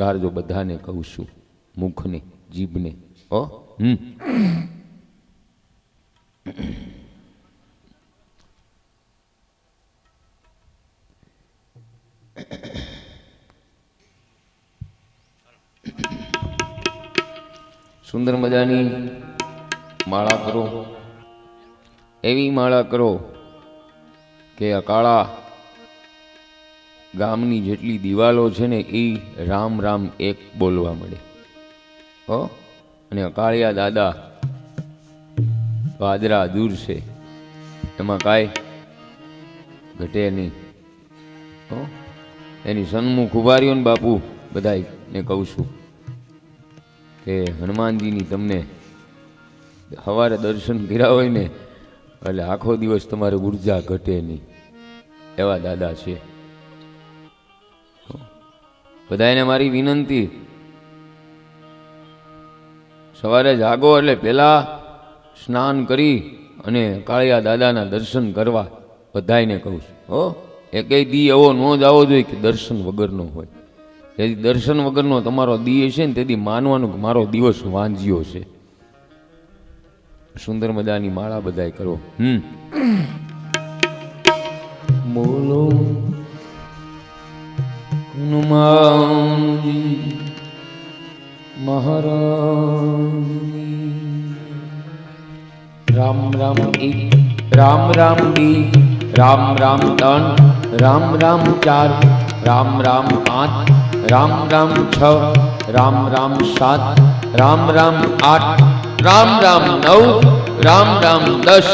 ગારજો બધાને કહું છું, મુખને જીભને. ઓ સુંદર મજાની માળા કરો, એવી માળા કરો કે આ કાળા ગામની જેટલી દિવાલો છે ને એ રામ રામ એક બોલવા મળે. હો, અને કાળિયા દાદા વાદરા દૂર છે, એમાં કાંઈ ઘટે નહીં. હો, એની સન્મુખ ઉભા રહ્યો ને બાપુ, બધાને કહું છું કે હનુમાનજીની તમને સવારે દર્શન કર્યા હોય ને એટલે આખો દિવસ તમારે ઉર્જા ઘટે નહીં, એવા દાદા છે. બધાને મારી વિનંતી, સવારે જાગો એટલે પહેલા સ્નાન કરી અને કાળિયા દાદાના દર્શન કરવા બધાને કહું છું. હો, એકેય દી એવો ન જાવો જોઈએ કે દર્શન વગરનો હોય. તેથી દર્શન વગરનો તમારો દી છે ને તેથી માનવાનું કે મારો દિવસ વાંજ્યો છે. સુંદર મજાની માળા બધાય કરો. બોલો હનુમાનજી મહારાજ. રામ રામ એક, રામ રામ બે, રામ રામ ત્રણ, રામ રામ ચાર, રામ રામ પાંચ, રામ રામ છ, રામ રામ સાત, રામ રામ આઠ, રામ રામ નવ, રામ રામ 10,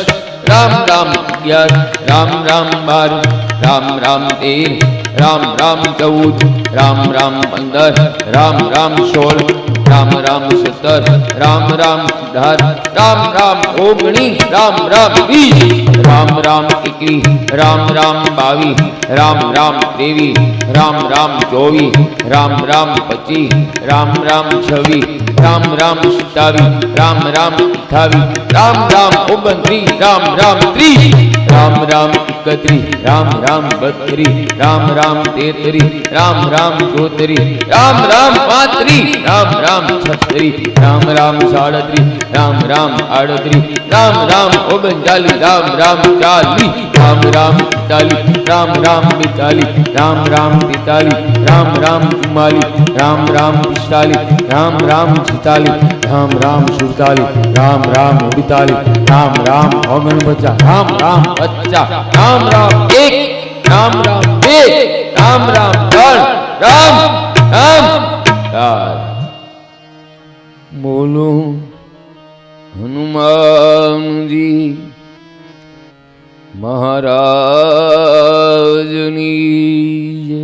રામ રામ 11, રામ રામ 12, રામ રામ 13, રામ રામ 14, રામ રામ 15, રામ રામ 16, રામ રામ 17, રામ રામ 18, રામ રામ 19, રામ રામ 20, રામ રામ 21, રામ રામ 22, રામ રામ 23, રામ રામ 24, રામ રામ 25, રામ રામ 26, રામ રામ 27, રામ રામ 28, રામ રામ 29, રામ રામ 30, રામ રામ 31, રામ રામ 32, રામ રામ 33, રામ રામ 34, રામ રામ 35, રામ રામ 36, રામ રામ 37, રામ રામ 38, રામ રામ 39, રામ રામ 40, રામ રામ 41, રામ રામ 42, રામ રામ 43, રામ રામ 44, રામ રામ 45, રામ રામ 46, રામ રામ 47, રામ રામ 48, રામ રામ 49, રામ રામ 50, રામ રામ 1, રામ રામ 2, રામ રામ 3, રામ રામ 4. બોલો હનુમાનજી મહારાજની જય.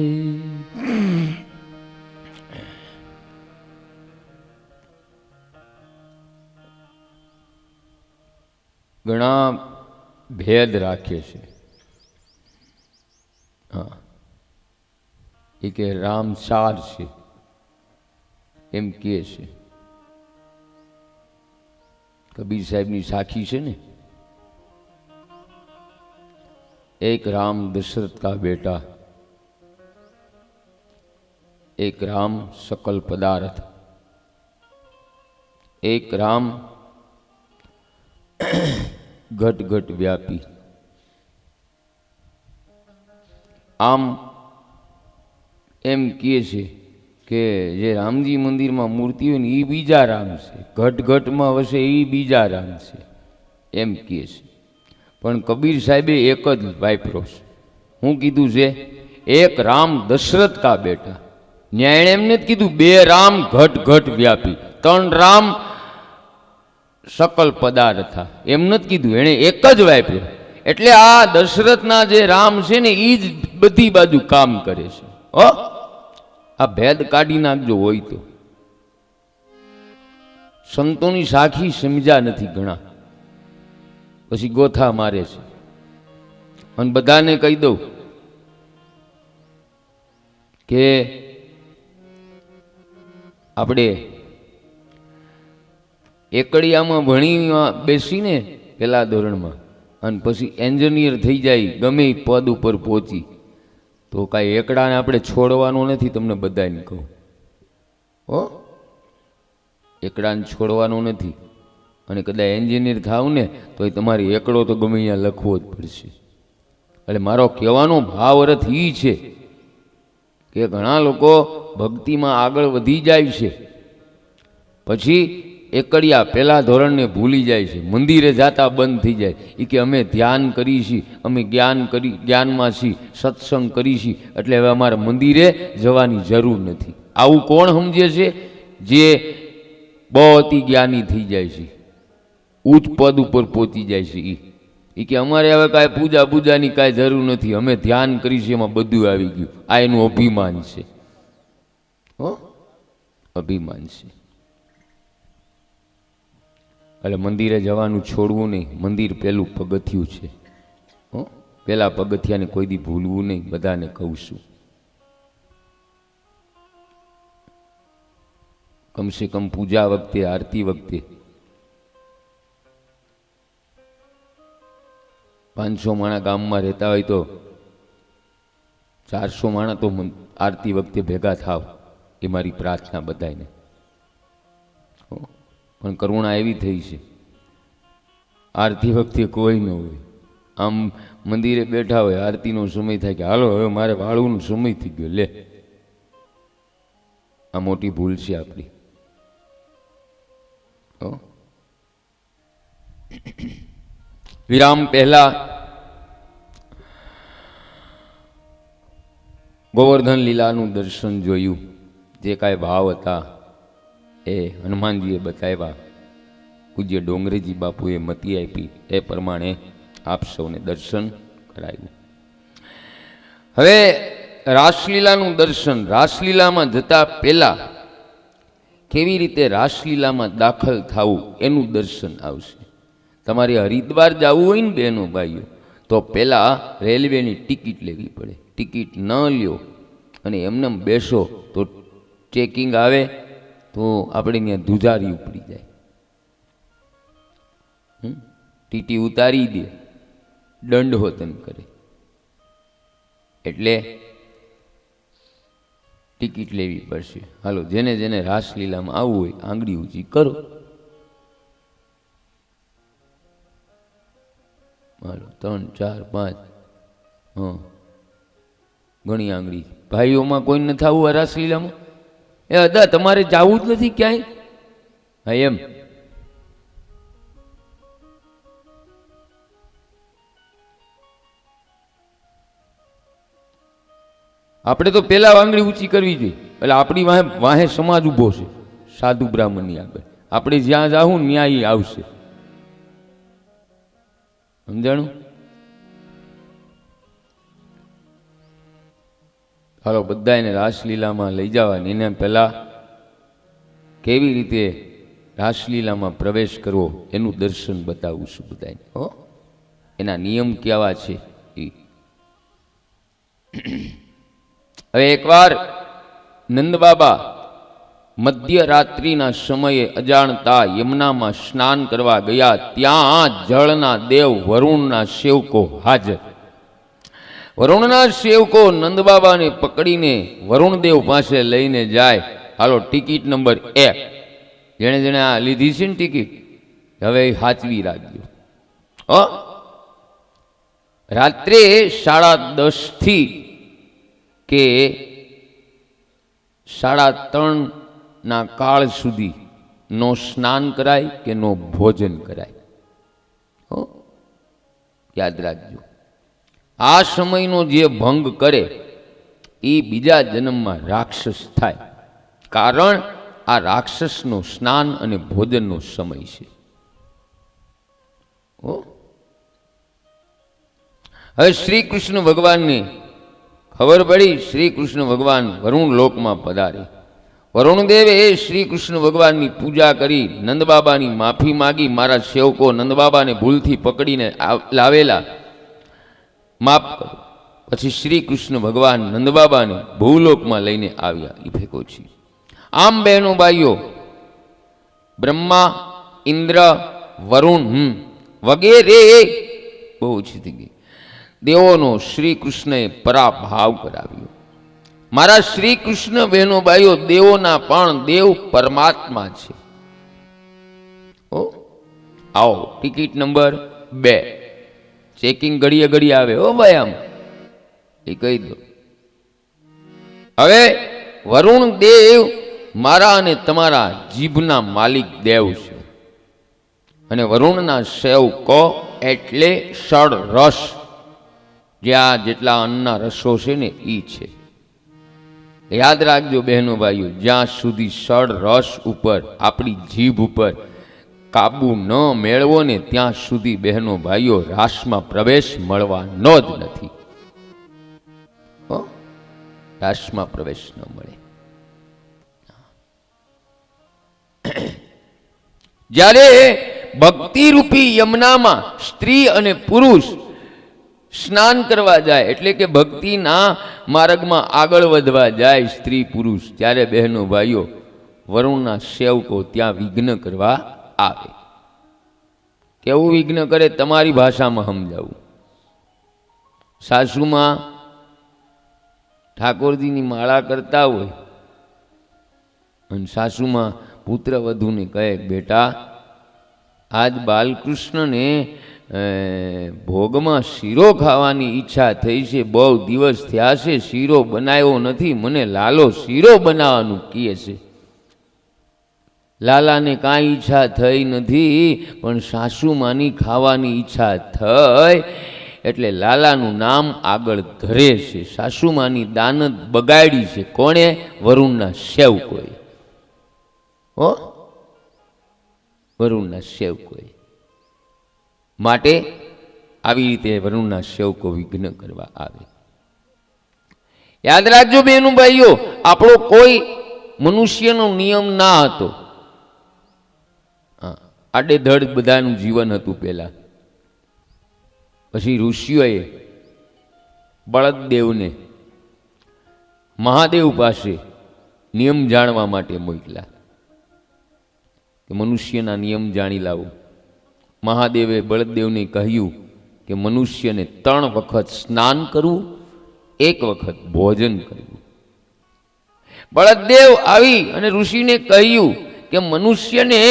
ઘણા ભેદ રાખે છે. હા, એ કે રામ 4 છે એમ કહે છે. કબીર સાહેબની સાખી છે ને, એક રામ દશરથ का बेटा, एक राम सकल पदार्थ, एक राम घट घट व्यापी. આમ એમ કહે છે કે જે રામજી મંદિરમાં મૂર્તિ હોય ને એ બીજા રામ છે, ઘટ ઘટમાં વસે એ બીજા રામ છે એમ કહે છે. પણ કબીર સાહેબે એક જ વાપરો છે. હું કીધું છે એક રામ દશરથ કા બેટા. ન્યાય એમને જ કીધું 2 રામ ઘટ ઘટ વ્યાપી, 3 રામ સકલ પદાર્થ એમ નથી કીધું, એણે એક જ વાપર્યો. એટલે આ દશરથના જે રામ છે ને એ જ બધી બાજુ કામ કરે છે. હો, આ ભેદ કાઢી નાખજો હોય તો. સંતોની સાખી સમજ્યા નથી ઘણા, પછી ગોથા મારે છે. અને બધાને કહી દઉં કે આપણે એકડિયામાં ભણી બેસીને પહેલા ધોરણમાં અને પછી એન્જિનિયર થઈ જાય ગમે પદ ઉપર પહોંચી તો કાંઈ એકડાને આપણે છોડવાનો નથી. તમને બધાને કહું, હો, એકડાને છોડવાનું નથી. અને કદાચ એન્જિનિયર થાવ ને તો એ તમારે એકડો તો ગમે અહીંયા લખવો જ પડશે. એટલે મારો કહેવાનો ભાવ અર્થ એ છે કે ઘણા લોકો ભક્તિમાં આગળ વધી જાય છે, પછી એકડિયા પહેલા ધોરણને ભૂલી જાય છે, મંદિરે જાતા બંધ થઈ જાય. એ કે અમે ધ્યાન કરી છીએ, અમે જ્ઞાનમાં છીએ, સત્સંગ કરી છીએ, એટલે હવે અમારે મંદિરે જવાની જરૂર નથી. આવું કોણ સમજે છે? જે બહુ અતિ જ્ઞાની થઈ જાય છે, ઉચ્ચ પદ ઉપર પહોંચી જાય છે. એ કે અમારે હવે કાંઈ પૂજાની કાંઈ જરૂર નથી, અમે ધ્યાન કરીશું, એમાં બધું આવી ગયું. આ એનું અભિમાન છે. હો, અભિમાન છે. એટલે મંદિરે જવાનું છોડવું નહીં. મંદિર પેલું પગથિયું છે. હો, પેલા પગથિયાને કોઈ દી ભૂલવું નહીં. બધાને કહું છું, કમસે કમ પૂજા વખતે, આરતી વખતે 500 માણા ગામમાં રહેતા હોય તો 400 માણા તો આરતી વખતે ભેગા થાવ, એ મારી પ્રાર્થના બધાને. પણ કરુણા એવી થઈ છે, આરતી વખતે કોઈ ન હોય. આમ મંદિરે બેઠા હોય, આરતીનો સમય થાય કે હાલો હવે મારે વાળવાનો સમય થઈ ગયો, લે. આ મોટી ભૂલ છે આપણી. વિરામ પહેલા ગોવર્ધન લીલાનું દર્શન જોયું. જે કાંઈ ભાવ હતા એ હનુમાનજીએ બતાવ્યા, પૂજ્ય ડોંગરેજી બાપુએ મતી આપી, એ પ્રમાણે આપ સૌને દર્શન કરાયું. હવે રાસલીલાનું દર્શન, રાસલીલામાં જતા પહેલા કેવી રીતે રાસલીલામાં દાખલ થવું એનું દર્શન આવશે. તમારે હરિદ્વાર જવું હોય ને બહેનો ભાઈઓ, તો પહેલાં રેલવેની ટિકિટ લેવી પડે. ટિકિટ ન લ્યો અને એમને બેસો તો ચેકિંગ આવે તો આપણે ત્યાં ધુજારી ઉપડી જાય. ટીટી ઉતારી દે, દંડ હોતન કરે. એટલે ટિકિટ લેવી પડશે. હાલો, જેને જેને રાસલીલામાં આવવું હોય આંગળી ઊંચી કરો. હાલો, 3 4 5, હા, ઘણી આંગળી. ભાઈઓમાં કોઈ નથી આવવું આ રાસલીલામાં? એ અદા તમારે જવું જ નથી ક્યાંય? હા, એમ. આપણે તો પેલા આંગળી ઊંચી કરવી જોઈએ. એટલે આપણી વાહે સમાજ ઊભો છે, સાધુ બ્રાહ્મણની આગળ. આપણે જ્યાં જાવું ન્યાય આવશે. સમજાણું? હાલો, બધા એને રાસલીલામાં લઈ જવાની. એને પહેલા કેવી રીતે રાસલીલામાં પ્રવેશ કરવો એનું દર્શન બતાવું છું બધાને. હો, એના નિયમ કેવા છે એ. હવે એકવાર નંદબાબા મધ્યરાત્રિના સમયે અજાણતા યમુનામાં સ્નાન કરવા ગયા. ત્યાં જળના દેવ વરુણના સેવકો હાજર. વરુણના સેવકો નંદબાબાને પકડીને વરુણદેવ પાસે લઈને જાય. હાલો, ટિકિટ નંબર 1, જેણે જેણે આ લીધી છે ને ટિકિટ, હવે સાચવી રાખજો. રાત્રે 10:30 થી કે 3:30 ના કાળ સુધી નો સ્નાન કરાય કે નો ભોજન કરાય. યાદ રાખજો, આ સમયનો જે ભંગ કરે એ બીજા જન્મમાં રાક્ષસ થાય. કારણ આ રાક્ષસનો સ્નાન અને ભોજનનો સમય છે. હવે શ્રી કૃષ્ણ ભગવાનને ખબર પડી. શ્રી કૃષ્ણ ભગવાન વરુણ લોકમાં પધારે. વરુણદેવે શ્રી કૃષ્ણ ભગવાનની પૂજા કરી, નંદબાબાની માફી માગી. મારા સેવકો નંદબાબાને ભૂલથી પકડીને લાવેલા, માફ કરો. પછી શ્રી કૃષ્ણ ભગવાન નંદબાબાને ભૂલોકમાં લઈને આવ્યા. એ ફેંકો છે. આમ બહેનો ભાઈઓ, બ્રહ્મા, ઇન્દ્ર, વરુણ વગેરે બહુ ઓછી થઈ ગઈ દેવોનો શ્રી કૃષ્ણએ પરાભાવ કરાવ્યો. મારા શ્રી કૃષ્ણ બહેનો ભાઈઓ દેવોના પણ દેવ પરમાત્મા છે. ઓ આવો ટિકિટ નંબર 2. ચેકિંગ ઘડીએ ઘડીએ આવે હો ભાઈ, આમ એ કહી દો. હવે વરુણ દેવ મારા અને તમારા જીભના માલિક દેવ છે, અને વરુણના સેવકો એટલે ષડ રસ, જ્યાં જેટલા અન્નના રસો છે ને એ છે. યાદ રાખજો બહેનો ભાઈઓ, જ્યાં સુધી ષડ રસ ઉપર આપણી જીભ ઉપર કાબુ ન મેળવો ને ત્યાં સુધી બહેનો ભાઈઓ રાસમાં પ્રવેશ મળવાનો જ નથી. રાસમાં પ્રવેશ ન મળે. જ્યારે ભક્તિ રૂપી યમુનામાં સ્ત્રી અને પુરુષ સ્નાન કરવા જાય, એટલે કે ભક્તિના માર્ગમાં આગળ વધવા જાય સ્ત્રી પુરુષ, ત્યારે બહેનો ભાઈઓ વરુણના સેવકો ત્યાં વિઘ્ન કરવા આવે. કેવું વિઘ્ન કરે તમારી ભાષામાં સમજાવું. સાસુમાં ઠાકોરજીની માળા કરતા હોય અને સાસુમાં પુત્ર વધુને કહે, બેટા આજ બાલકૃષ્ણને ભોગમાં શીરો ખાવાની ઈચ્છા થઈ છે, બહુ દિવસ થયા છે શીરો બનાવ્યો નથી, મને લાલો શીરો બનાવવાનું કહે છે. લાલાને કાંઈ ઈચ્છા થઈ નથી, પણ સાસુમાની ખાવાની ઈચ્છા થઈ એટલે લાલાનું નામ આગળ ધરે છે. સાસુમાની દાનત બગાડી છે. કોણે? વરુણના સેવકોએ. હો, વરુણના સેવકોએ. માટે આવી રીતે વરુણના સેવકો વિઘ્ન કરવા આવે. યાદ રાખજો બહેનો ભાઈઓ, આપણો કોઈ મનુષ્યનો નિયમ ના હતો. આડેધડ બધાનું જીવન હતું પહેલા. પછી ઋષિઓએ બળદદેવને મહાદેવ પાસે નિયમ જાણવા માટે મોકલ્યા કે મનુષ્યના નિયમ જાણી લાવો. મહાદેવે બળદદેવને કહ્યું કે મનુષ્યને 3 વખત સ્નાન કરવું, 1 વખત ભોજન કરવું. બળદદેવ આવી અને ઋષિને કહ્યું કે મનુષ્યને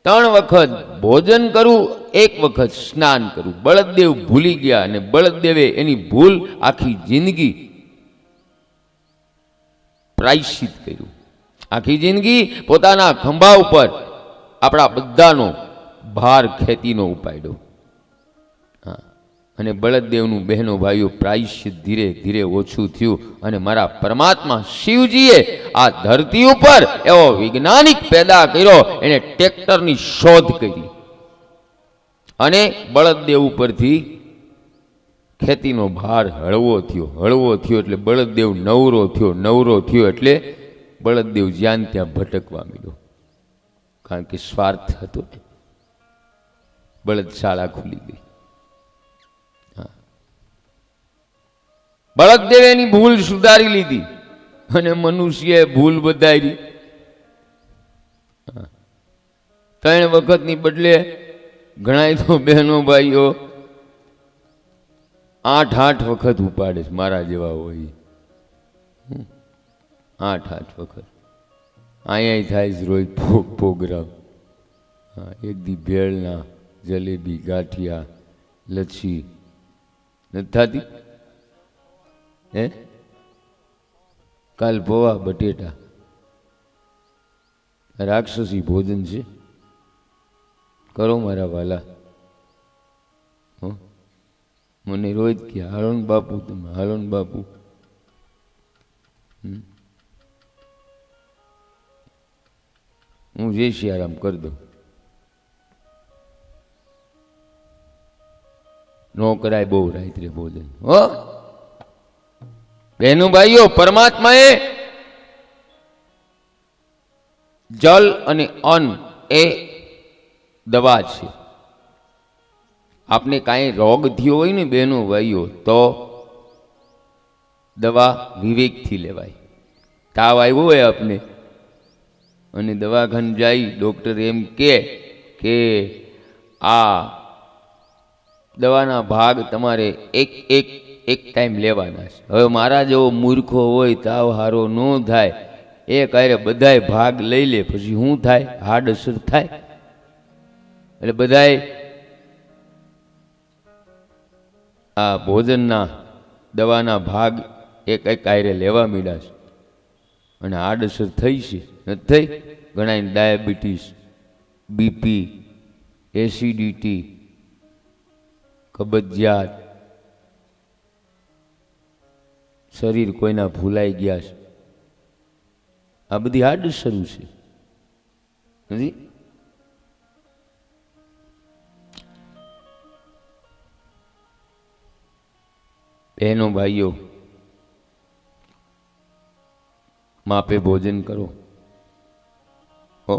3 વખત ભોજન કરવું, 1 વખત સ્નાન કરવું. બળદદેવ ભૂલી ગયા અને બળદદેવે એની ભૂલ આખી જિંદગી પ્રાયશ્ચિત કર્યું. આખી જિંદગી પોતાના ખંભા ઉપર આપણા બધાનો ભાર ખેતીનો ઉપાડ્યો. અને બળદદેવનું બહેનો ભાઈઓ પ્રાયશ્ચિત ધીરે ધીરે ઓછું થયું, અને મારા પરમાત્મા શિવજીએ આ ધરતી ઉપર એવો વૈજ્ઞાનિક પેદા કર્યો, એને ટ્રેક્ટરની શોધ કરી, અને બળદદેવ ઉપરથી ખેતીનો ભાર હળવો થયો એટલે બળદદેવ નવરો થયો એટલે બળદદેવ જ્યાં ત્યાં ભટકવા માંડ્યો. કારણ કે સ્વાર્થ હતો ને, બળદશાળા ખુલી ગઈ. બળદદેવે એની ભૂલ સુધારી લીધી અને મનુષ્યએ ભૂલ વધારી. 3 વખતની બદલે ઘણા તો બહેનો ભાઈઓ 8 વખત ઉપાડે છે. મારા જેવા હોય 8 વખત. અહીંયા થાય છે રોજ પ્રોગ્રામ. એક દી ભેળના, જલેબી, ગાંઠિયા, લચ્છી નથી થતી? કાલ પૌવા બટેટા. રાક્ષસી ભોજન છે. કરો મારા વાલા. મને રોજ કે હાલો ને બાપુ, તમે હાલો ને બાપુ. હું જય સિયારામ કરી દઉં. નો કરાય બહુ રાત્રે ભોજન. હો બહેનો ભાઈઓ, પરમાત્માએ જલ અને અન્ન એ દવા છે. આપને કાંઈ રોગ થયો હોય ને બહેનો ભાઈઓ, તો દવા વિવેકથી લેવાય. તાવ આવ્યો હોય આપને અને દવાખાને જાય, ડૉક્ટર એમ કે આ દવાના ભાગ તમારે એક ટાઈમ લેવાના છે. હવે મારા જેવો મૂર્ખો હોય તાવ હારો ન થાય એ કારે બધાય ભાગ લઈ લે પછી શું થાય? હાર્ડ અસર થાય. એટલે બધાય આ ભોજનના દવાના ભાગ એક એક કાયરે લેવા માંડ્યા છે અને આડઅસર થઈ છે. નથી થઈ? ઘણા ડાયાબિટીસ, બીપી, એસિડિટી, કબજિયાત, શરીર કોઈના ભૂલાઈ ગયા છે. આ બધી આડઅસર છે. નથી? બહેનો ભાઈઓ, માપે ભોજન કરો. હો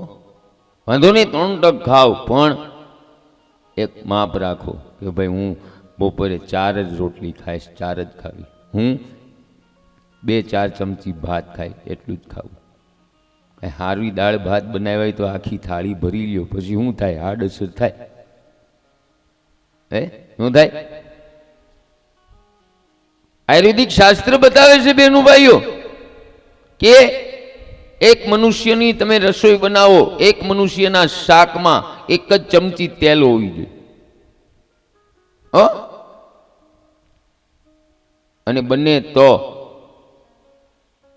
વાંધો નહીં 3 ટક ખાઓ, પણ એક માપ રાખો કે ભાઈ હું બપોરે 4 જ રોટલી ખાઈશ, 4 જ ખાવી. હું 2-4 ચમચી ભાત ખાઈ એટલું જ ખાવું. કાંઈ હારવી દાળ ભાત બનાવ્યા તો આખી થાળી ભરી લ્યો પછી શું થાય? આડઅસર થાય. શું થાય? આયુર્વેદિક શાસ્ત્ર બતાવે છે બહેનો ભાઈઓ કે એક મનુષ્યની તમે રસોઈ બનાવો, એક મનુષ્યના શાકમાં 1 જ ચમચી તેલ હોવી જોઈએ. અને બને તો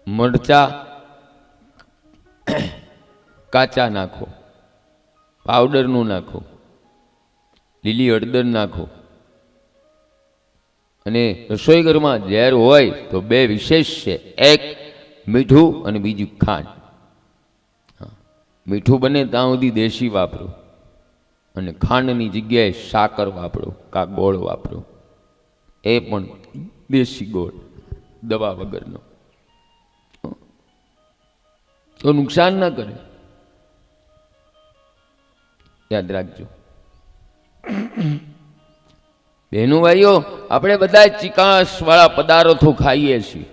મરચા કાચા નાખો, પાવડરનું નાખો, લીલી હળદર નાખો. અને રસોઈ ઘરમાં ઝેર હોય તો 2 વિશેષ છે, એક મીઠું અને બીજું ખાંડ. મીઠું બને ત્યાં સુધી દેશી વાપરો અને ખાંડની જગ્યાએ સાકર વાપરો કા ગોળ વાપરો, એ પણ દેશી ગોળ, દવા વગરનો, તો નુકસાન ન કરે. યાદ રાખજો બહેનો ભાઈઓ. આપણે બધા ચીકાશ વાળા પદાર્થો ખાઈએ છીએ.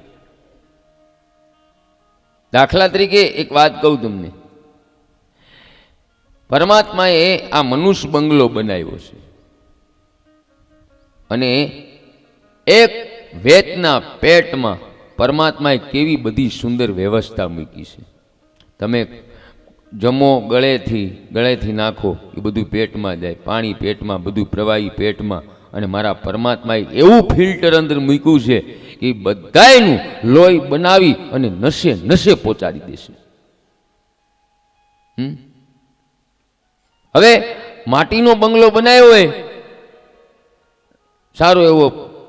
દાખલા તરીકે એક વાત કહું તમને, પરમાત્માએ આ મનુષ્ય બંગલો બનાવ્યો છે અને એક વેતના પેટમાં પરમાત્માએ કેવી બધી સુંદર વ્યવસ્થા મૂકી છે. તમે જમો ગળેથી નાખો એ બધું પેટમાં જાય, પાણી પેટમાં, બધું પ્રવાહી પેટમાં. અને મારા પરમાત્માએ એવું ફિલ્ટર અંદર મૂક્યું છે કે બધાયનું લોહી બનાવી અને નસે નસે પહોંચાડી દેશે. હવે માટીનો બંગલો બનાવ્યો હોય સારો એવો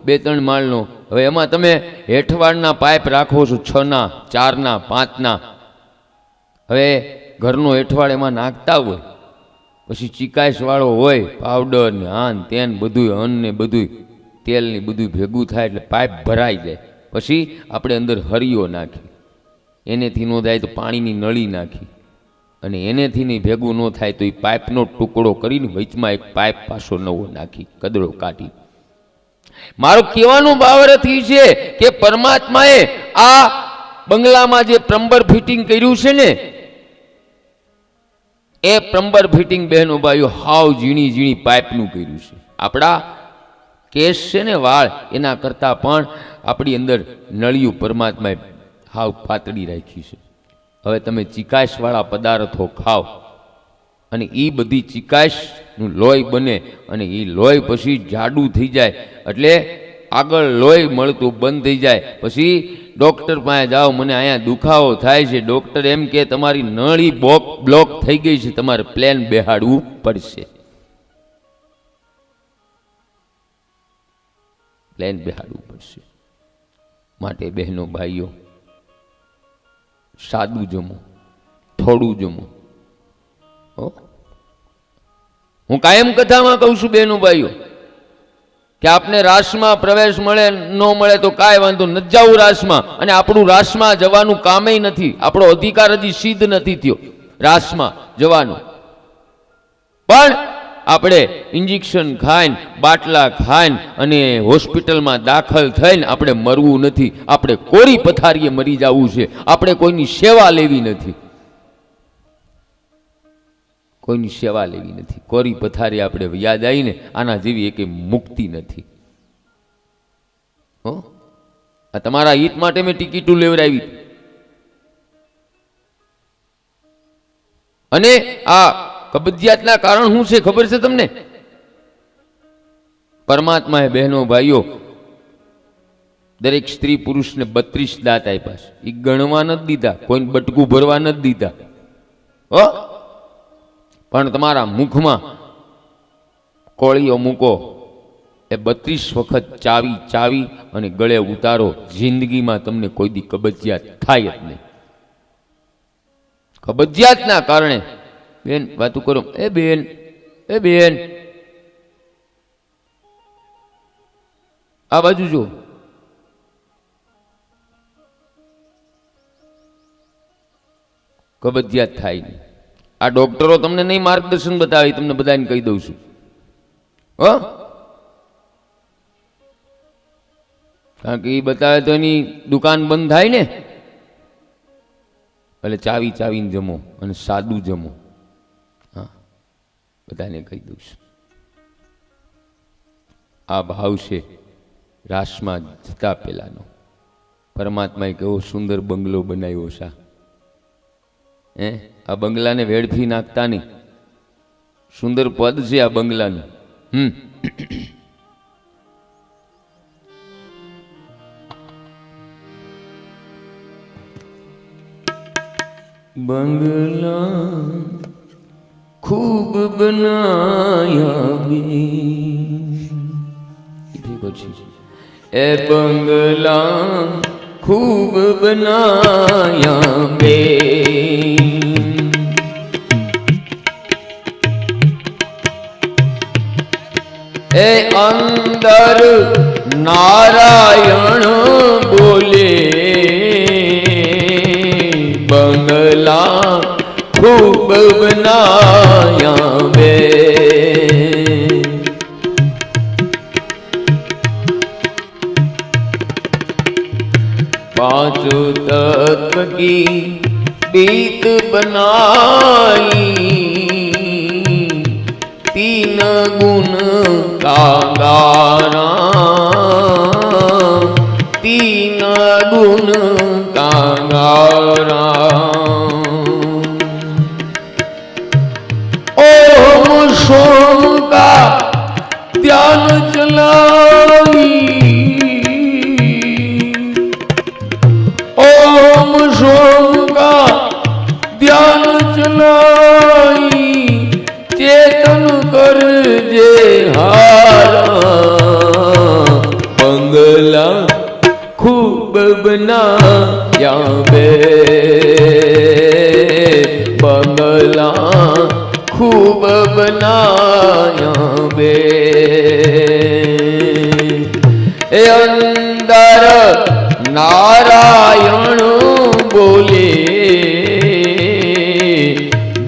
2-3 માળનો, હવે એમાં તમે હેઠવાળના પાઇપ રાખો છો 6 ના, 4 ના, 5 ના. હવે ઘરનો હેઠવાળ એમાં નાખતા હોય પછી ચીકાશ વાળો હોય, પાવડર ને આન તેન બધું, અન્ન ને બધું, તેલ ને બધું ભેગું થાય એટલે પાઇપ ભરાઈ જાય. પછી આપણે અંદર હરિયો નાખી, એનેથી ન થાય તો પાણીની નળી નાખી, અને એનેથી નહીં ભેગું ન થાય તો એ પાઇપનો ટુકડો કરીને વચમાં એક પાઇપ પાછો નવો નાખી, કદડો કાઢી. મારો કહેવાનો ભાવાર્થ એ છે કે પરમાત્માએ આ બંગલામાં જે પ્લમ્બર ફિટિંગ કર્યું છે ને, એ પ્લમ્બર ફિટિંગ બહેનો ભાઈઓ હાવ ઝીણી ઝીણી પાઇપનું કર્યું છે. આપણા કેસ છે ને વાળ, એના કરતાં પણ આપણી અંદર નળિયું પરમાત્માએ હાવ પાતળી રાખી છે. હવે તમે ચીકાશવાળા પદાર્થો ખાઓ અને એ બધી ચીકાશનું લોહી બને અને એ લોહી પછી જાડું થઈ જાય, એટલે આગળ લોહી મળતું બંધ થઈ જાય. પછી ડૉક્ટર પાસે જાઓ, મને અહીંયા દુખાવો થાય છે, ડૉક્ટર એમ કે તમારી નળી બ્લોક થઈ ગઈ છે, તમારે પ્લેન બેહાડવું પડશે. પ્લેન બેહાડવું પડશે. માટે બહેનો ભાઈઓ, સાદું જમો, થોડું જમો. હું કાયમ કથામાં કહું છું બહેનો ભાઈઓ કે આપને રાસમાં પ્રવેશ મળે ન મળે તો કાંઈ વાંધો નથી, જવું રાસમાં. અને આપણું રાસમાં જવાનું કામે નથી, આપણો અધિકાર હજી સિદ્ધ નથી થયો રાસમાં જવાનું. પણ આપણે ઇન્જેક્શન ખાઈને, બાટલા ખાઈને અને હોસ્પિટલમાં દાખલ થઈને આપણે મરવું નથી. આપણે કોરી પથારીએ મરી જવું છે. આપણે કોઈની સેવા લેવી નથી, કોઈની સેવા લેવી નથી. કોરી પથારી આપણે યાદ આવીને આના જેવી એકે મુક્તિ નથી. હો, આ તમારા હિત માટે મેં ટિકિટો લેવડાવી. અને આ કબજિયાતના કારણ શું છે ખબર છે તમને? પરમાત્માએ બહેનો ભાઈઓ દરેક સ્ત્રી પુરુષને 32 દાંત આપ્યા છે. એ ગણવા નથી દીધા, કોઈને બટકું ભરવા નથી દીધા. હો, પણ તમારા મુખમાં કોળીઓ મૂકો, એ 32 વખત ચાવી ચાવી અને ગળે ઉતારો. જિંદગીમાં તમને કોઈ દી કબજિયાત થાય જ નહીં. કબજિયાતના કારણે બેન વાતું કરો, એ બેન, એ બેન, આ બાજુ જો, કબજિયાત થાય નહીં. આ ડોક્ટરો તમને નહીં માર્ગદર્શન બતાવે, તમને બધાને કહી દઉં છું. હો, કારણ કે એ બતાવે તો એની દુકાન બંધ થાય ને. એટલે ચાવી ચાવીને જમો અને સાદું જમો. હા, બધાને કહી દઉં છું. આ ભાવ છે રાસમાં જતા પહેલાનો. પરમાત્માએ કેવો સુંદર બંગલો બનાવ્યો છે. આ બંગલાને વેડફી નાખતા નહીં. સુંદર પદ છે આ બંગલાનું. બંગલા ખૂબ બનાયા બે, એ બંગલા ખૂબ બનાયા બે, એ અંદર નારાયણ બોલે, બંગલા ખૂબ બનાયા બે, पांचो तत्व की बीत बनाई, तीन गुण का गारा, तीन गुण का गारा, ओम सोम का ध्यान चलाई, ओम सोम का ध्यान चलाई, चेतन कर जे हारा, बंगला खूब बनाया बे, बंगला खूब बनाया बे, ए अंदर नारायण बोले,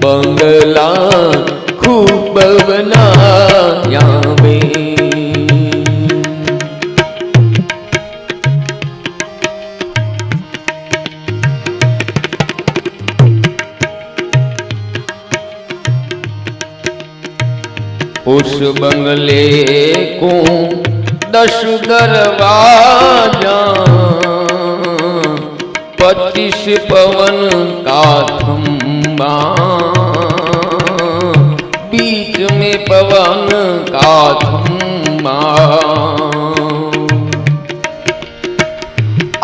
बंगला खूब बनाया बे, उस बंगले को 10 दरवाजा, 25 पवन का खंबा, बीच में पवन का खंबा,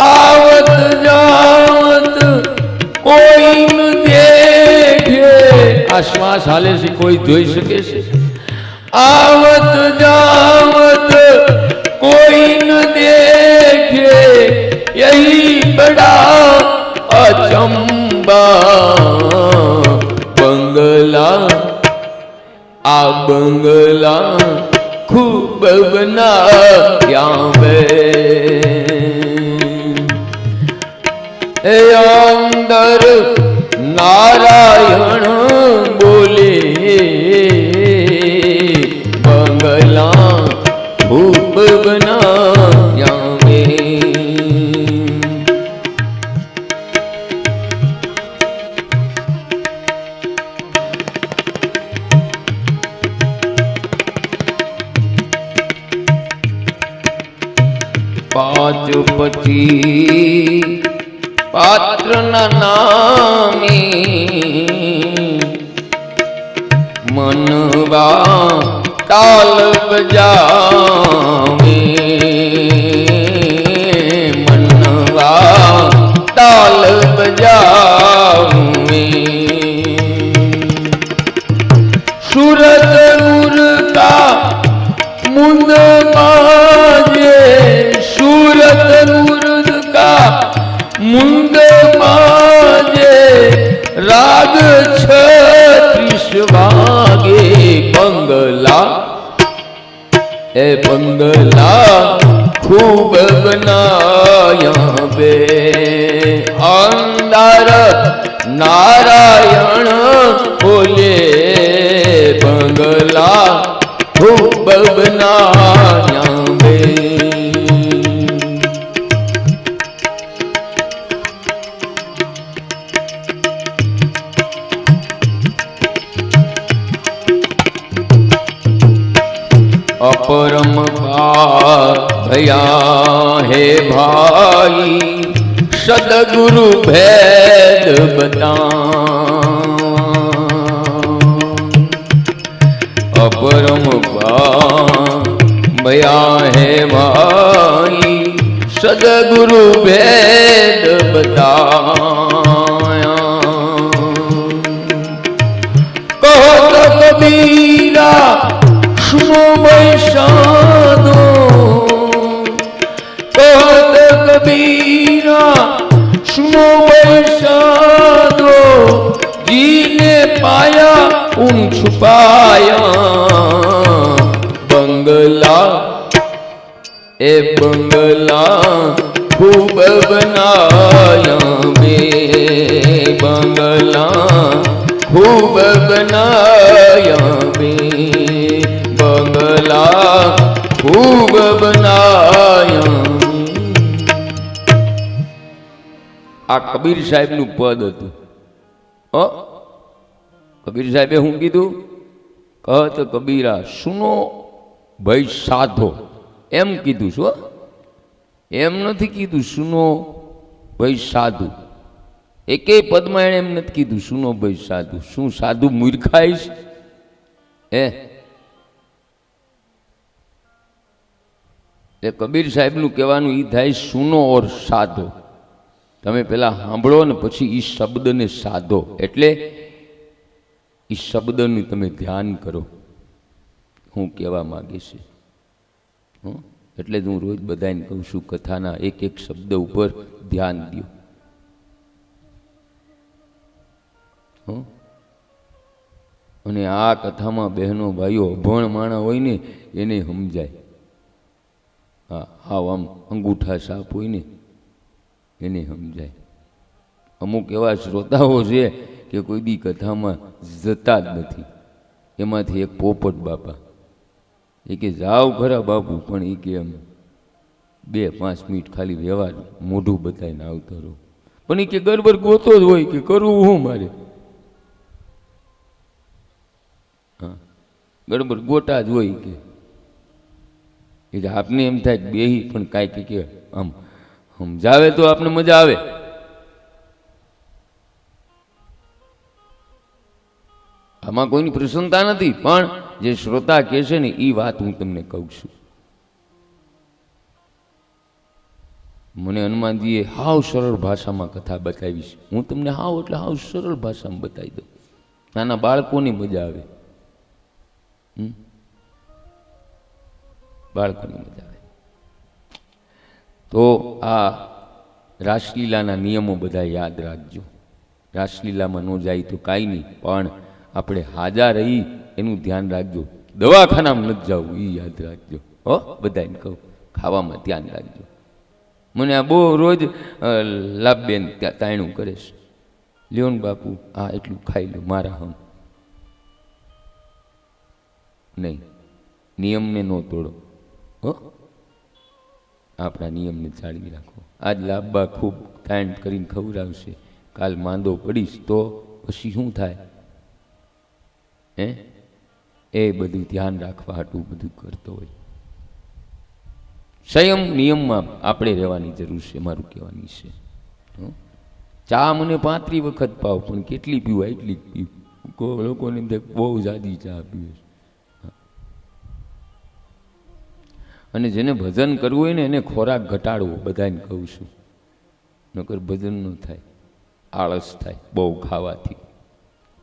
आवत जावत कोई न देखे, आश्वास हाले से कोई જોઈ શકે છે? आवत जावत कोई न देखे, यही बड़ा अचंबा, बंगला आ बंगला खूब बनाया बे, अंदर नारायण बोले, बंगला खूब बनाया बे, પતિ પાત્ર નામે મનવા તાલ બજાવે મનવા તાલ બજાવે સુરત મુરકા મુંદ માજે સુરત મુરકા મુંદ માજે રાગ 36 વાગે બંગલા એ બંગલા ખૂબ બનાયા બે અંધાર નારાયણ બોલે બંગલા ખૂબ બનાયા બે अपरम भया हे भाई सदगुरु भेद बता अपरम भया हे भाई सदगुरु भेद बताया कहो तो कबीरा सुनो वैशादो कहत कबीरा सुनो वैशादो जीने पाया उन छुपाया बंगला ए बंगला खूब बनाया वे बंगला खूब बनाया वे બંગલા ખૂબ બનાયા આ કબીર સાહેબ નું પદ હતું કબીર સાહેબે શું કીધું કહત કબીરા સુનો ભાઈ સાધો એમ કીધું શું એમ નથી કીધું સુનો ભાઈ સાધુ એકેય પદમાં એણે એમ નથી કીધું સુનો ભાઈ સાધુ શું સાધુ મૂર્ખાઈશ એ કબીર સાહેબનું કહેવાનું એ થાય સુનો ઓર સાધો તમે પેલા સાંભળો ને પછી એ શબ્દને સાધો એટલે એ શબ્દનું તમે ધ્યાન કરો હું કહેવા માંગે છે એટલે જ હું રોજ બધાને કહું છું કથાના એક એક શબ્દ ઉપર ધ્યાન દો અને આ કથામાં બહેનો ભાઈઓ અભણ માણા હોય ને એને સમજાય હા હા આમ અંગૂઠા સાપ હોય ને એને સમજાય અમુક એવા શ્રોતાઓ છે કે કોઈ દી કથામાં જતા જ નથી એમાંથી એક પોપટ બાપા એ કે જાવ ખરા બાપુ પણ એ કે એમ 2-5 મિનિટ ખાલી વ્યવહાર મોઢું બતાવીને આવતો રહો પણ એ કે ગરબર ગોતો જ હોય કે કરવું હું મારે હા ગરબર ગોટા જ હોય કે આપને એમ થાય બેહી પણ કાંઈ કે આમ સમજાવે તો આપને મજા આવે આમાં કોઈની પ્રસન્નતા નથી પણ જે શ્રોતા કહે છે ને એ વાત હું તમને કહું છું મને હનુમાનજીએ હાવ સરળ ભાષામાં કથા બતાવી છે હું તમને હાવ એટલે હાવ સરળ ભાષામાં બતાવી દઉં નાના બાળકોની મજા આવે બાળકોની મજા આવે તો આ રાસલીલાના નિયમો બધા યાદ રાખજો રાસલીલામાં ન જાય તો કાંઈ નહીં પણ આપણે હાજર રહી એનું ધ્યાન રાખજો દવાખાનામાં નથી જવું એ યાદ રાખજો બધાને કહું ખાવામાં ધ્યાન રાખજો મને આ બહુ રોજ લાભબેન તાયણું કરે છે લ્યો ને બાપુ આ એટલું ખાઈ લો મારા હમ નહીં નિયમને ન તોડો આપણા નિયમને જાળવી રાખો આજ લાભબા ખૂબ તાયણ કરીને ખવડાવશે કાલ માંદો પડીશ તો પછી શું થાય એ બધું ધ્યાન રાખવા હાટું બધું કરતો હોય સંયમ નિયમમાં આપણે રહેવાની જરૂર છે, મારું કહેવાની છે. ચા મને 35 વખત પાવ, પણ કેટલી પીવું એટલી જ પીવું. લોકોને બહુ જાદી ચા પીવે. અને જેને ભજન કરવું હોય ને એને ખોરાક ઘટાડવો, બધાને કહું છું, નકર ભજન ન થાય, આળસ થાય બહુ ખાવાથી.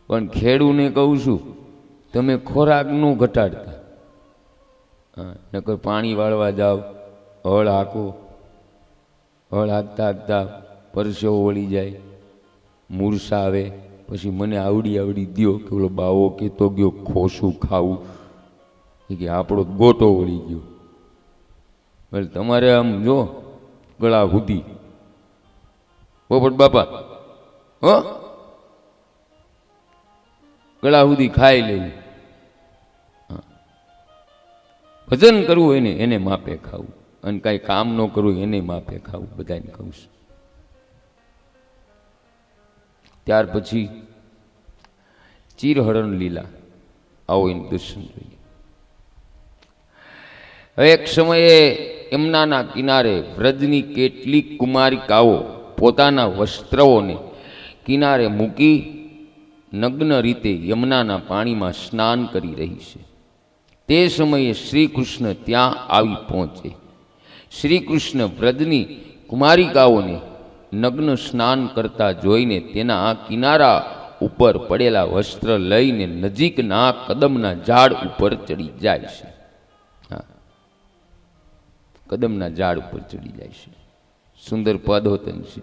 પણ ખેડૂને કહું છું, તમે ખોરાક ન ઘટાડતા. નકર પાણી વાળવા જાઓ, હળ હાંકો, હળ હાંકતા હાંકતા પરસેવો વળી જાય, મૂરસા આવે, પછી મને આવડી દ્યો કે ઓલો બાવો કહેતો ગયો ખોસું ખાવું, કે આપણો ગોટો વળી ગયો. એટલે તમારે આમ જો ગળા સુધી પોપટ બાપા હો ગળા સુધી ખાઈ લેવું. ભજન કરવું હોય ને એને માપે ખાવું, અને કાંઈ કામ ન કરવું એને માપે ખાવું, બધાને કહું છું. ત્યાર પછી ચીરહરણ લીલા, આવો એનું દર્શન જોઈએ. એક સમયે યમુનાના કિનારે વ્રજની કેટલીક કુમારિકાઓ પોતાના વસ્ત્રોને કિનારે મૂકી નગ્ન રીતે યમુનાના પાણીમાં સ્નાન કરી રહી છે. તે સમયે શ્રી કૃષ્ણ ત્યાં આવી પહોંચે. શ્રી કૃષ્ણ વ્રજની કુમારિકાઓને નગ્ન સ્નાન કરતા જોઈને તેના કિનારા ઉપર પડેલા વસ્ત્ર લઈને નજીકના કદમના ઝાડ ઉપર ચડી જાય છે. કદમના ઝાડ ઉપર ચડી જાય છે. સુંદર પદોતન છે.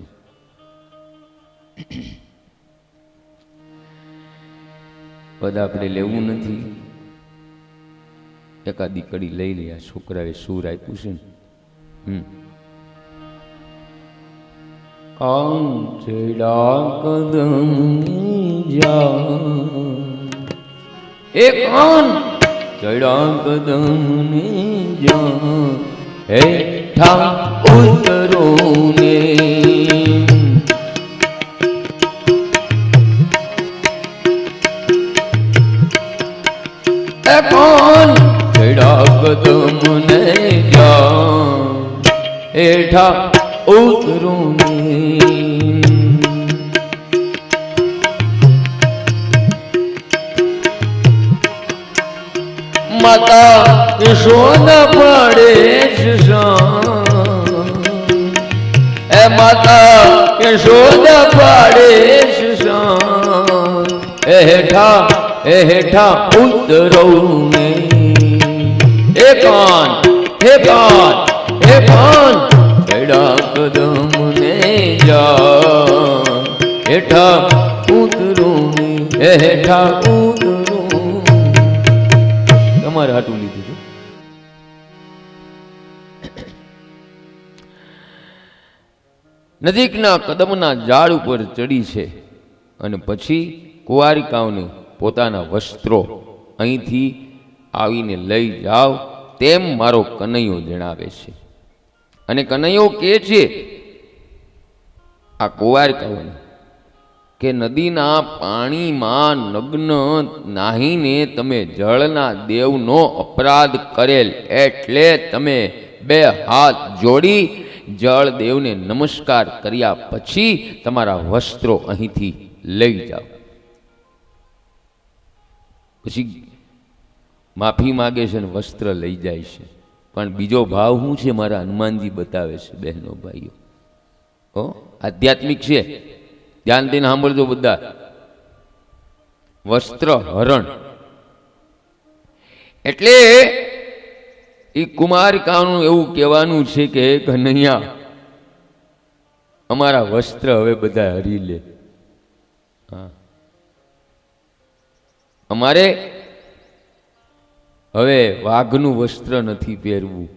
પદ આપણે લેવું નથી, એકાદી કડી લઈ લે. આ છોકરાએ સૂર આપ્યું છે ને. ચડા કદમ જા ચડા કદમ ને જા હેઠા ઉતરો ને કોણ ચડા કદમ ને જા હેઠા ઉતરો ને માતા યશોદા પડે એ માતા યશોદા પડે હેઠા ઉતરો ને હે કાન ચડા કદમ ને જા હેઠા ઉતરો ને હેઠા ઉતરો. તમારે હાટું લીધું હતું. નજીકના કદમના ઝાડ ઉપર ચડી છે અને પછી કુંવારિકાઓને પોતાના વસ્ત્રો અહીંથી આવીને લઈ જાઓ તેમ મારો કનૈયો જણાવે છે. અને કનૈયો કહે છે આ કુંવારિકાઓને કે નદીના પાણીમાં નગ્ન નાહીને તમે જળના દેવનો અપરાધ કરેલ, એટલે તમે 2 હાથ જોડી જળ દેવને નમસ્કાર કર્યા પછી તમારા વસ્ત્રો અહીંથી લઈ જાઓ. પછી માફી માગે છે ને વસ્ત્ર લઈ જાય છે. પણ બીજો ભાવ શું છે મારા હનુમાનજી બતાવે છે બહેનો ભાઈઓ. આધ્યાત્મિક છે, ધ્યાન દઈને સાંભળજો બધા. વસ્ત્ર હરણ એટલે એ કુમારિકાનું એવું કહેવાનું છે કે કનૈયા અમારા વસ્ત્ર હવે બધા હરી લે. અમારે હવે વાઘનું વસ્ત્ર નથી પહેરવું,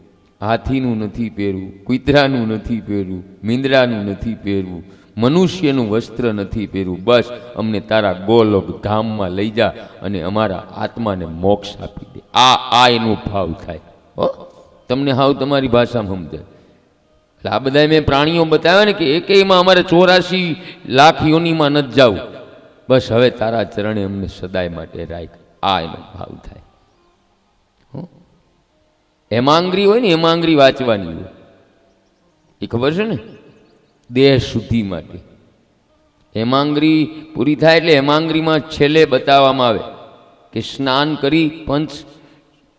હાથીનું નથી પહેરવું, કૂતરાનું નથી પહેરવું, મીંદડાનું નથી પહેરવું, મનુષ્યનું વસ્ત્ર નથી પહેરવું. બસ અમને તારા ગોલોક ધામમાં લઈ જા અને અમારા આત્માને મોક્ષ આપી દે. આ એનું ભાવ થાય. તમને હાવ તમારી ભાષામાં સમજાય. એટલે આ બધા મેં પ્રાણીઓ બતાવ્યા ને કે એકેયમાં અમારે 84 લાખ યોનીમાં નથી જવું. બસ હવે તારા ચરણે અમને સદાય માટે રાખ. આ એનો ભાવ થાય. હેમાંગ્રી હોય ને, હેમાંગ્રી વાંચવાની હોય, એ ખબર છે ને, દેહ શુદ્ધિ માટે. હેમાંગ્રી પૂરી થાય એટલે હેમાંગ્રીમાં છેલ્લે બતાવવામાં આવે કે સ્નાન કરી પંચ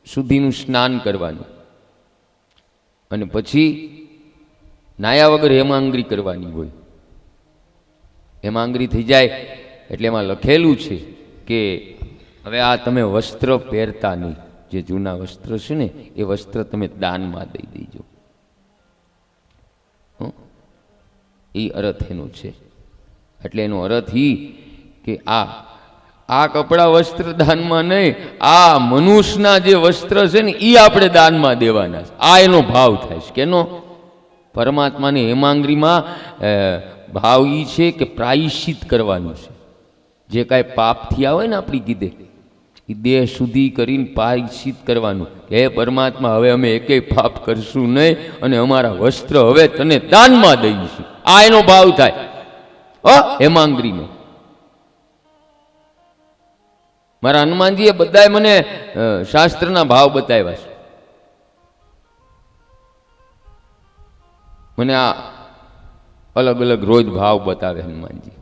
શુદ્ધિનું સ્નાન કરવાનું, અને પછી નાયા વગર હેમાંગ્રી કરવાની હોય. હેમાંગ્રી થઈ જાય એટલે એમાં લખેલું છે કે હવે આ તમે વસ્ત્ર પહેરતા નહીં, જે જૂના વસ્ત્ર છે ને એ વસ્ત્ર તમે દાનમાં દઈ દેજો. એ અર્થ એનો છે. એટલે એનો અર્થ એ કે આ કપડા વસ્ત્ર દાનમાં નહીં, આ મનુષ્યના જે વસ્ત્ર છે ને એ આપણે દાનમાં દેવાના છે. આ એનો ભાવ થાય છે. કેનો? પરમાત્માની હેમાંગ્રીમાં ભાવ એ છે કે પ્રાયશ્ચિત કરવાનું છે. જે કાંઈ પાપ થયા હોય ને આપણી કીધે, એ દેહ શુદ્ધિ કરીને પ્રાયશ્ચિત કરવાનું. હે પરમાત્મા, હવે અમે એકેય પાપ કરશું નહીં અને અમારા વસ્ત્ર હવે તને દાનમાં દઈશું. આ એનો ભાવ થાય હેમાંગ્રીનો. મારા હનુમાનજીએ બધાએ મને શાસ્ત્રના ભાવ બતાવ્યા છે. મને આ અલગ અલગ રોજ ભાવ બતાવે હનુમાનજી.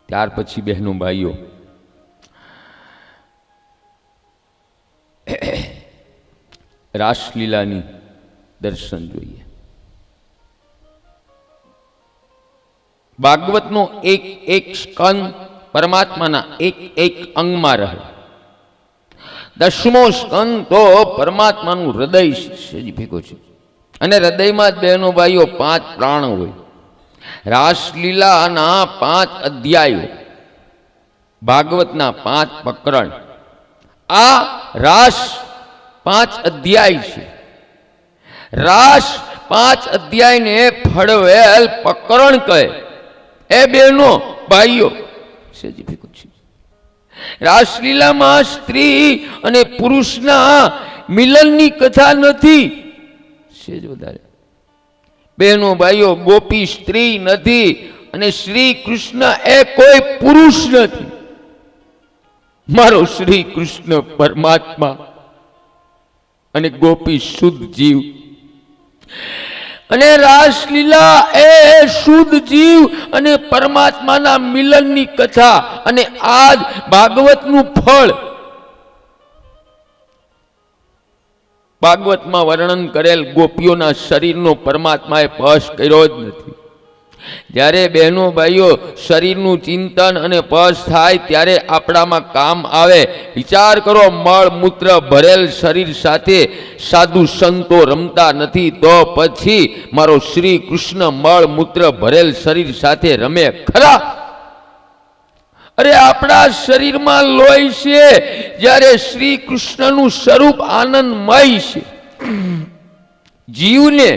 ત્યાર પછી બહેનો ભાઈઓ, રાસલીલાની દર્શન જોઈએ. ભાગવતનો એક એક સ્કંદ પરમાત્માના એક એક અંગમાં રહે. 10મો સ્કંદ તો પરમાત્માનું હૃદય છે ભેગો છે, અને હૃદયમાં જ બહેનો ભાઈઓ 5 પ્રાણ હોય. રાસલીલાના 5 અધ્યાયો, ભાગવતના 5 પ્રકરણ. આ રાસ 5 અધ્યાય છે. રાસ 5 અધ્યાયને ફળવેલ પ્રકરણ કહે. એ બહેનો ભાઈઓ, રાસલીલામાં સ્ત્રી અને પુરુષના મિલનની કથા નથી. સેજ વધારે બહેનો ભાઈઓ, ગોપી સ્ત્રી નથી અને શ્રી કૃષ્ણ એ કોઈ પુરુષ નથી. મારો શ્રી કૃષ્ણ પરમાત્મા અને ગોપી શુદ્ધ જીવ, અને રાસલીલા એ શુદ્ધ જીવ અને પરમાત્માના મિલનની કથા. અને આજ ભાગવતનું ફળ. ભાગવતમાં વર્ણન કરેલ ગોપીઓના શરીરનો પરમાત્માએ સ્પર્શ કર્યો જ નથી. જ્યારે બહેનો ભાઈઓ શરીરનું ચિંતન અને સ્પર્શ થાય ત્યારે આપણામાં કામ આવે. વિચાર કરો, મળ મૂત્ર ભરેલ શરીર સાથે સાધુ સંતો રમતા નથી, તો પછી મારો શ્રી કૃષ્ણ મળ મૂત્ર ભરેલ શરીર સાથે રમે ખરા? અરે આપણા શરીરમાં લોહી છે, જ્યારે શ્રી કૃષ્ણનું સ્વરૂપ આનંદમય છે. જીવને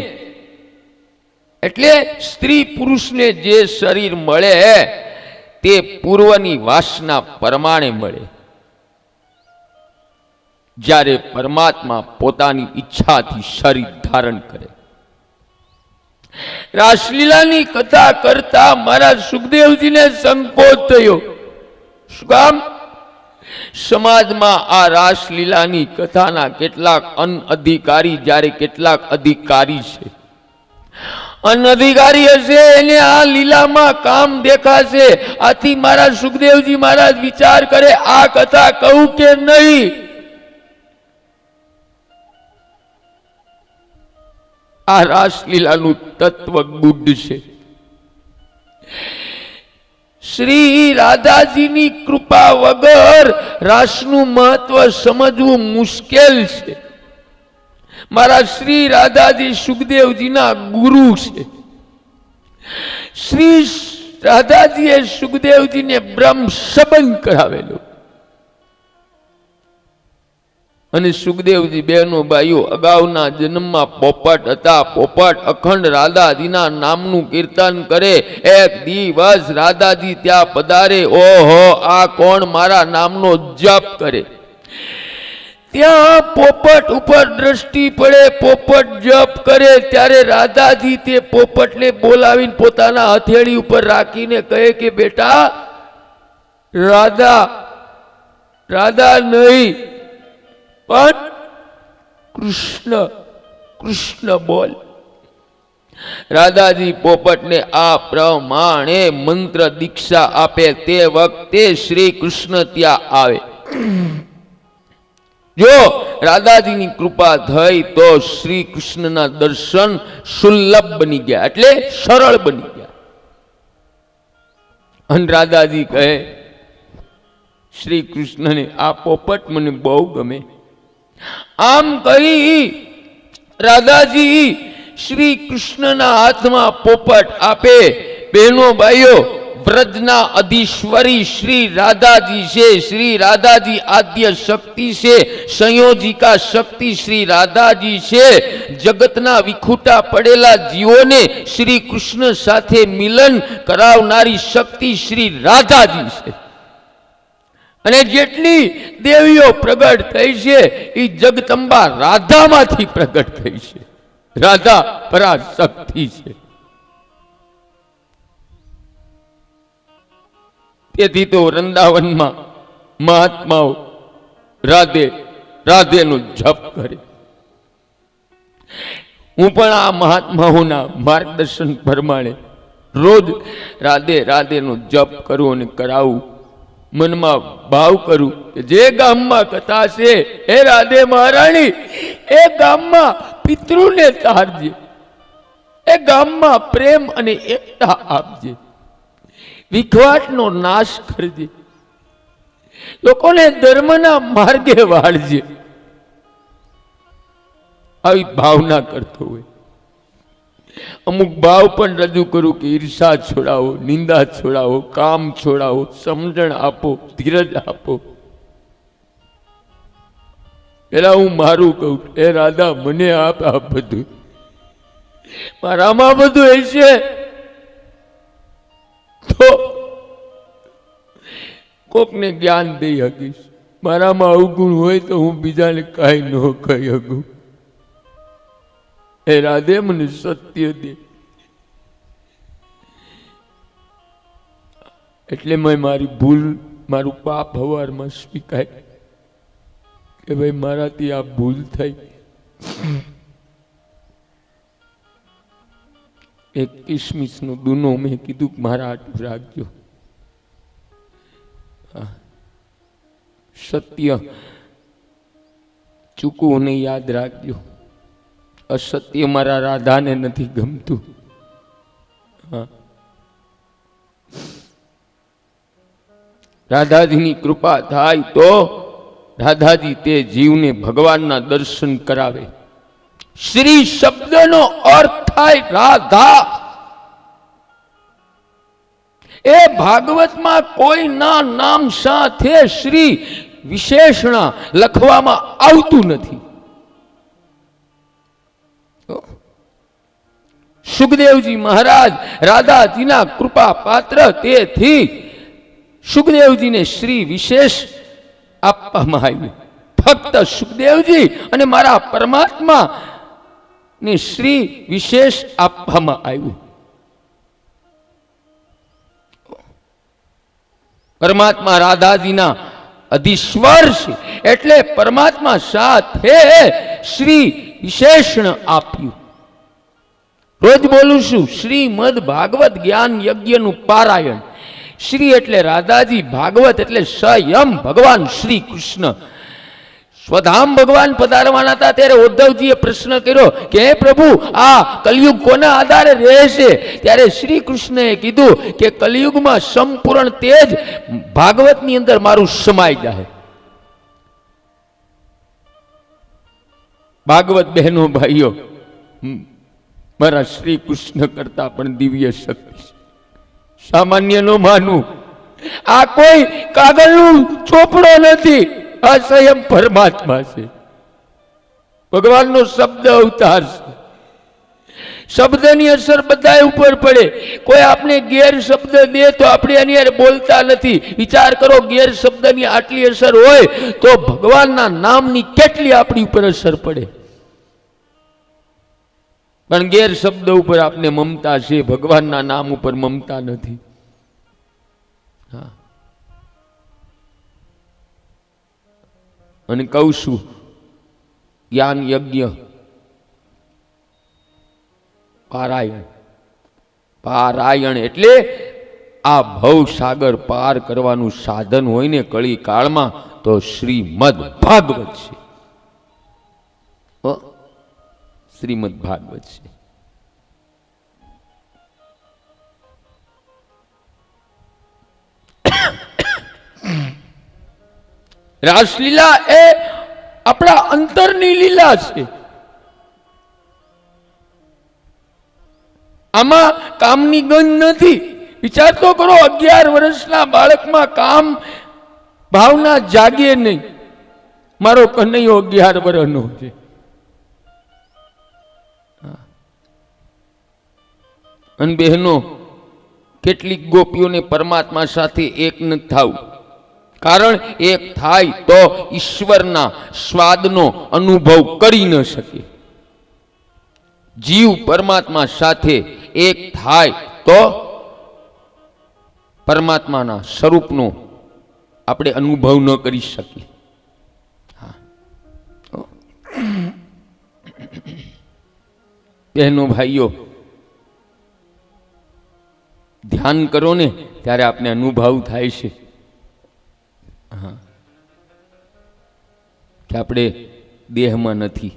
એટલે સ્ત્રી પુરુષને જે શરીર મળે તે પૂર્વની વાસના પ્રમાણે મળે. જ્યારે પરમાત્મા પોતાની ઈચ્છાથી શરીર ધારણ કરે. રાસલીલાની કથા કરતા મારા સુખદેવજીને સંકોચ થયો. શું કામ? સમાજમાં આ રાસલીલાની કથાના કેટલાક અનઅધિકારી, જ્યારે કેટલાક અધિકારી છે. અનઅધિકારી હશે એને આ લીલામાં કામ દેખાશે. આથી મારા સુખદેવજી મહારાજ વિચાર કરે, આ કથા કહું કે નહીં. આ રાસલીલાનું તત્વ ગુડ છે. શ્રી રાધાજીની કૃપા વગર રાસનું મહત્વ સમજવું મુશ્કેલ છે. મારા શ્રી રાધાજી સુખદેવજીના ગુરુ છે. શ્રી રાધાજીએ સુખદેવજીને બ્રહ્મ સંબંધ કરાવેલો. અને સુખદેવજી બહેનો ભાઈઓ અગાઉના જન્મમાં પોપટ હતા. પોપટ અખંડ રાધાજીના નામનું કીર્તન કરે. એક દિવસ રાધાજી ત્યાં પધારે. ઓહો, આ કોણ મારા નામનો જપ કરે? ત્યાં પોપટ ઉપર દ્રષ્ટિ પડે. પોપટ જપ કરે ત્યારે રાધાજી તે પોપટને બોલાવીને પોતાના હથેળી ઉપર રાખીને કહે કે બેટા, રાધા રાધા નહીં, પણ કૃષ્ણ કૃષ્ણ બોલ. રાધાજી પોપટને આ પ્રમાણે મંત્ર દીક્ષા આપે તે વખતે શ્રી કૃષ્ણ ત્યાં આવે. જો રાધાજીની કૃપા થઈ તો શ્રી કૃષ્ણના દર્શન સુલભ બની ગયા, એટલે સરળ બની ગયા. અને રાધાજી કહે શ્રી કૃષ્ણને આ પોપટ મને બહુ ગમે. આમ કરી રાધાજી શ્રી કૃષ્ણના હાથમાં પોપટ આપે. બહેનો ભાઈઓ, વ્રજના અધીશ્વરી શ્રી રાધાજી છે. શ્રી રાધાજી આદ્ય શક્તિ છે, સંયોજિકા શક્તિ શ્રી રાધાજી છે. જગતના વિખૂટા પડેલા જીવોને શ્રી કૃષ્ણ સાથે મિલન કરાવનારી શક્તિ શ્રી રાધાજી છે. અને જેટલી દેવીઓ પ્રગટ થઈ છે એ જગદંબા રાધામાંથી પ્રગટ થઈ છે. રાધા પરાશક્તિ છે. તેથી તો વૃંદાવનમાં મહાત્માઓ રાધે રાધેનો જપ કરે. હું પણ આ મહાત્માઓના માર્ગદર્શન પ્રમાણે રોજ રાધે રાધેનો જપ કરું અને કરાવું. મનમાં ભાવ કરું કે જે ગામમાં કથા છે હે રાધે મહારાણી, એ ગામમાં પિતૃને તારજે, એ ગામમાં પ્રેમ અને એકતા આપજે, વિખવાટનો નાશ કરજે, લોકોને ધર્મના માર્ગે વાળજે. આવી ભાવના કરતો હોય. અમુક ભાવ પણ રજૂ કરું કે ઈર્ષા છોડાવો, નિંદા છોડાવો, કામ છોડાવો, સમજણ આપો, ધીરજ આપો. પેલા હું મારું કહું, એ રાધા મને આપ આ બધું, મારામાં બધું હશે તો કોકને જ્ઞાન દઈ શકીશ. મારામાં અવગુણ હોય તો હું બીજાને કાંઈ ન કહી શકું. હે રાધે મને સત્ય દે. એટલે મેં મારી ભૂલ, મારું પાપ હવારમાં સ્વીકાર્યું કે ભાઈ મારાથી આ ભૂલ થઈ. એક કિસમિસનો દૂનો મેં કીધું કે મારા હાટું રાખજો. સત્ય ચૂકવું ને યાદ રાખજો. અસત્ય મારા રાધાને નથી ગમતું. રાધાજીની કૃપા થાય તો રાધાજી તે જીવને ભગવાનના દર્શન કરાવે. શ્રી શબ્દનો અર્થ થાય રાધા. એ ભાગવતમાં કોઈના નામ સાથે શ્રી વિશેષણ લખવામાં આવતું નથી. સુખદેવજી મહારાજ રાધાજીના કૃપા પાત્ર, તેથી સુખદેવજીને શ્રી વિશેષ આપવામાં આવ્યું. ફક્ત સુખદેવજી અને મારા પરમાત્મા ને શ્રી વિશેષ આપવામાં આવ્યું. પરમાત્મા રાધાજીના અધીશ્વર છે, એટલે પરમાત્મા સાથે શ્રી વિશેષણ આપ્યું. રોજ બોલું છું શ્રીમદ ભાગવત જ્ઞાન યજ્ઞનું પારાયણ. શ્રી એટલે રાધાજી, ભાગવત એટલે સ્વયં ભગવાન શ્રી કૃષ્ણ. સ્વધામ ભગવાન પધારવાના હતા ત્યારે ઉદ્ધવજીએ પ્રશ્ન કર્યો કે હે પ્રભુ, આ કલયુગ કોના આધારે રહેશે? ત્યારે શ્રી કૃષ્ણએ કીધું કે કલયુગમાં સંપૂર્ણ તેજ ભાગવતની અંદર મારું સમાઈ જાય. ભાગવત બહેનો ભાઈઓ, મારા શ્રી કૃષ્ણ કરતા પણ દિવ્ય શક્તિ છે. સામાન્ય નો માનવું. આ કોઈ કાગળનું ચોપડો નથી, આ સ્વયં પરમાત્મા છે. ભગવાનનો શબ્દ અવતાર છે. શબ્દની અસર બધા ઉપર પડે. કોઈ આપણે ગેર શબ્દ દે તો આપણે એની યાર બોલતા નથી. વિચાર કરો, ગેર શબ્દની આટલી અસર હોય તો ભગવાનના નામની કેટલી આપણી ઉપર અસર પડે. પણ ગેર શબ્દ ઉપર આપને મમતા છે, ભગવાનના નામ ઉપર મમતા નથી. અને કહું છું, જ્ઞાન યજ્ઞ, પારાયણ. પારાયણ એટલે આ ભવસાગર પાર કરવાનું સાધન હોય ને કળી કાળમાં તો શ્રીમદ ભાગવત છે. શ્રીમદ ભાગવત છે. રાસલીલા એ આપણા અંતરની લીલા છે. આમાં કામની ગંધ નથી. વિચાર તો કરો, 11 વર્ષના બાળકમાં કામ ભાવના જાગે નહીં. મારો કનૈયો 11 વર્ષનો છે. અને બહેનો, કેટલીક ગોપીઓને પરમાત્મા સાથે એક ન થવું. કારણ એક થાય તો ઈશ્વરના સ્વાદનો અનુભવ કરી ન શકે. જીવ પરમાત્મા સાથે એક થાય તો પરમાત્માના સ્વરૂપનો આપણે અનુભવ ન કરી શકીએ. બહેનો ભાઈઓ, ધ્યાન કરો ને ત્યારે આપણે અનુભવ થાય છે કે આપણે દેહમાં નથી,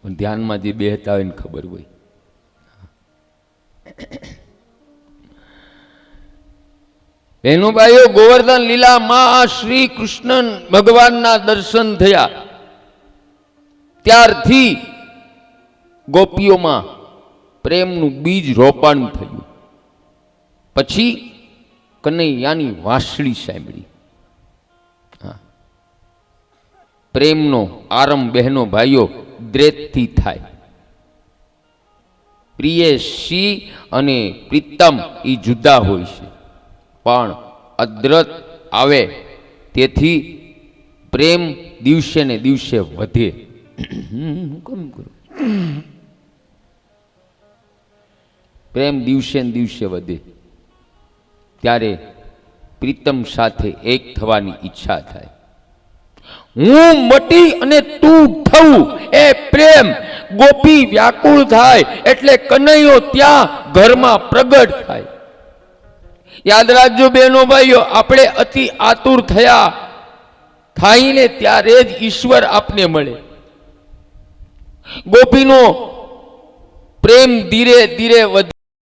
પણ ધ્યાનમાં જે બેહતા હોય ને ખબર હોય. બહેનો ભાઈઓ, ગોવર્ધન લીલામાં શ્રી કૃષ્ણ ભગવાનના દર્શન થયા ત્યારથી ગોપીઓમાં પ્રેમનું બીજ રોપણ થયું. પછી કનૈયાની વાંસળી સાંભળી. પ્રેમનો આરંભ બહેનો ભાઈઓ દ્રેતથી થાય. પ્રિયસી અને પ્રીતમ એ જુદા હોય છે, પણ અદ્રત આવે તેથી પ્રેમ દિવસે ને દિવસે વધે. પ્રેમ દિવસે ને દિવસે વધે ત્યારે પ્રીતમ સાથે એક થવાની ઈચ્છા થાય. હું મટી અને તું થવું એ પ્રેમ ગોપી વ્યાકુળ થાય એટલે કનૈયો ત્યાં ઘરમાં પ્રગટ થાય. યાદ રાખજો બહેનો ભાઈઓ, આપણે અતિ આતુર થયા થાય ને ત્યારે જ ઈશ્વર આપને મળે. ગોપીનો પ્રેમ ધીરે ધીરે વધે.